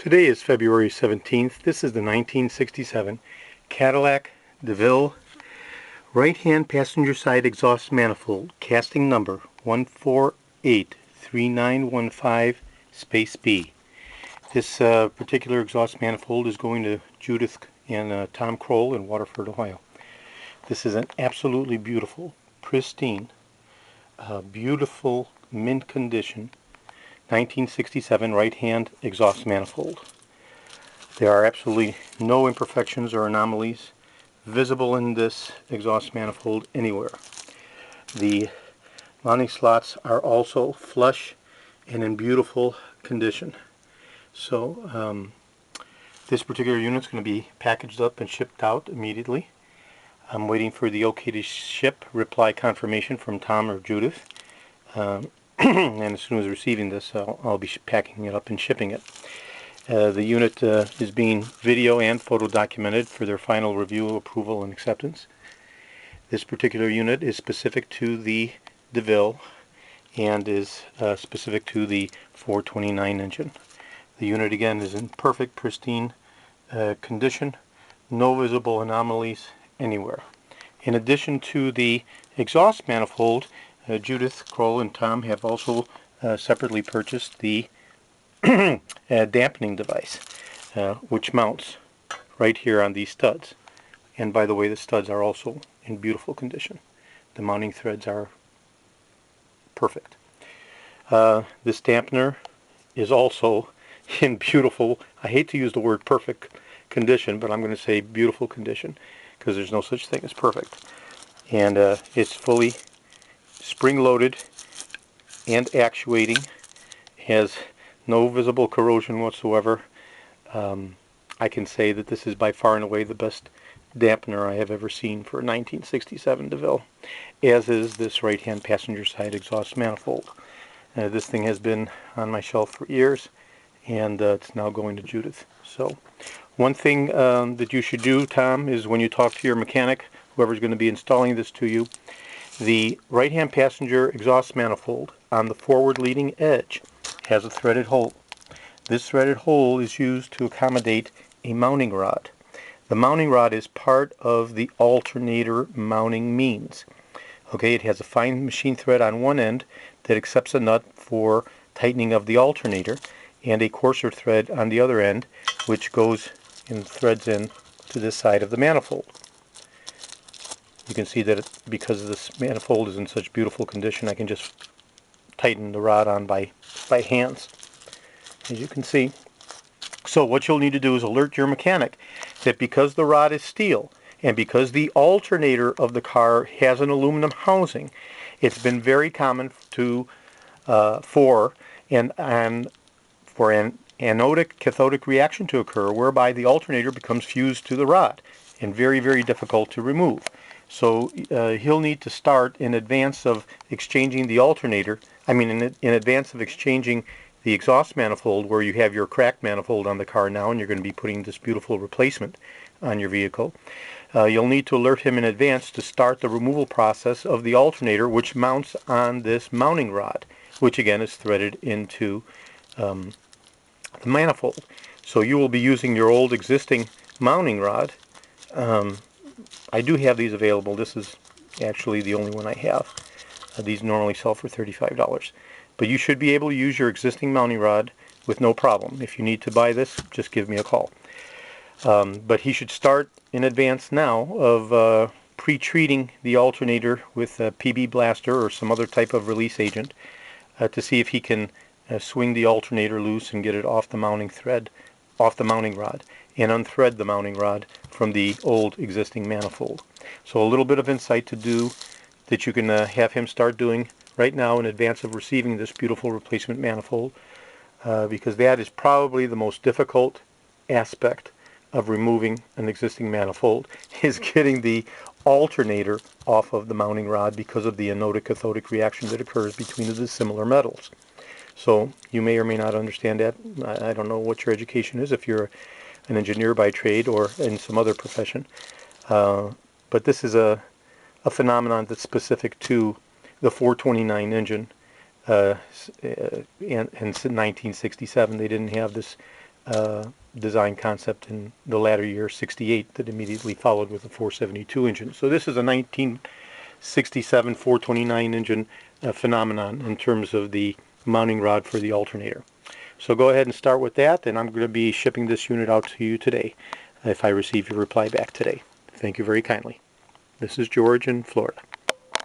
Today is February 17th. This is the 1967 Cadillac DeVille right-hand passenger side exhaust manifold, casting number 1483915-B. This particular exhaust manifold is going to Judith and Tom Kroll in Waterford, Ohio. This is an absolutely beautiful, pristine, beautiful mint condition 1967 right-hand exhaust manifold. There are absolutely no imperfections or anomalies visible in this exhaust manifold anywhere. The mounting slots are also flush and in beautiful condition. So this particular unit is going to be packaged up and shipped out immediately. I'm waiting for the OK to ship reply confirmation from Tom or Judith. And as soon as receiving this, I'll be packing it up and shipping it. The unit is being video and photo documented for their final review, approval, and acceptance. This particular unit is specific to the DeVille and is specific to the 429 engine. The unit again is in perfect, pristine condition, no visible anomalies anywhere. In addition to the exhaust manifold, Judith, Kroll, and Tom have also separately purchased the dampening device, which mounts right here on these studs. And by the way, the studs are also in beautiful condition. The mounting threads are perfect. This dampener is also in beautiful, I hate to use the word perfect condition, but I'm going to say beautiful condition, because there's no such thing as perfect. And it's fully spring-loaded and actuating, has no visible corrosion whatsoever. I can say that this is by far and away the best dampener I have ever seen for a 1967 DeVille, as is this right-hand passenger side exhaust manifold. This thing has been on my shelf for years, and it's now going to Judith. So one thing that you should do, Tom, is when you talk to your mechanic, whoever's going to be installing this to you, the right-hand passenger exhaust manifold on the forward leading edge has a threaded hole. This threaded hole is used to accommodate a mounting rod. The mounting rod is part of the alternator mounting means. Okay, it has a fine machine thread on one end that accepts a nut for tightening of the alternator, and a coarser thread on the other end, which goes and threads in to this side of the manifold. You can see that because this manifold is in such beautiful condition, I can just tighten the rod on by hands, as you can see. So what you'll need to do is alert your mechanic that because the rod is steel and because the alternator of the car has an aluminum housing, it's been very common for an anodic cathodic reaction to occur, whereby the alternator becomes fused to the rod and very, very difficult to remove. So he'll need to start in advance of exchanging the alternator, in advance of exchanging the exhaust manifold, where you have your cracked manifold on the car now and you're going to be putting this beautiful replacement on your vehicle. You'll need to alert him in advance to start the removal process of the alternator, which mounts on this mounting rod, which again is threaded into the manifold. So you will be using your old existing mounting rod. I do have these available. This is actually the only one I have. These normally sell for $35. But you should be able to use your existing mounting rod with no problem. If you need to buy this, just give me a call. But he should start in advance now of pre-treating the alternator with a PB blaster or some other type of release agent to see if he can swing the alternator loose and get it off the mounting rod, and unthread the mounting rod from the old existing manifold. So a little bit of insight to do that you can have him start doing right now in advance of receiving this beautiful replacement manifold, because that is probably the most difficult aspect of removing an existing manifold, is getting the alternator off of the mounting rod because of the anodic cathodic reaction that occurs between the dissimilar metals. So you may or may not understand that. I don't know what your education is, if you're an engineer by trade or in some other profession. But this is a phenomenon that's specific to the 429 engine. And in 1967 they didn't have this design concept in the latter year, 68, that immediately followed with a 472 engine. So this is a 1967 429 engine phenomenon in terms of the mounting rod for the alternator. So go ahead and start with that, and I'm going to be shipping this unit out to you today if I receive your reply back today. Thank you very kindly. This is George in Florida.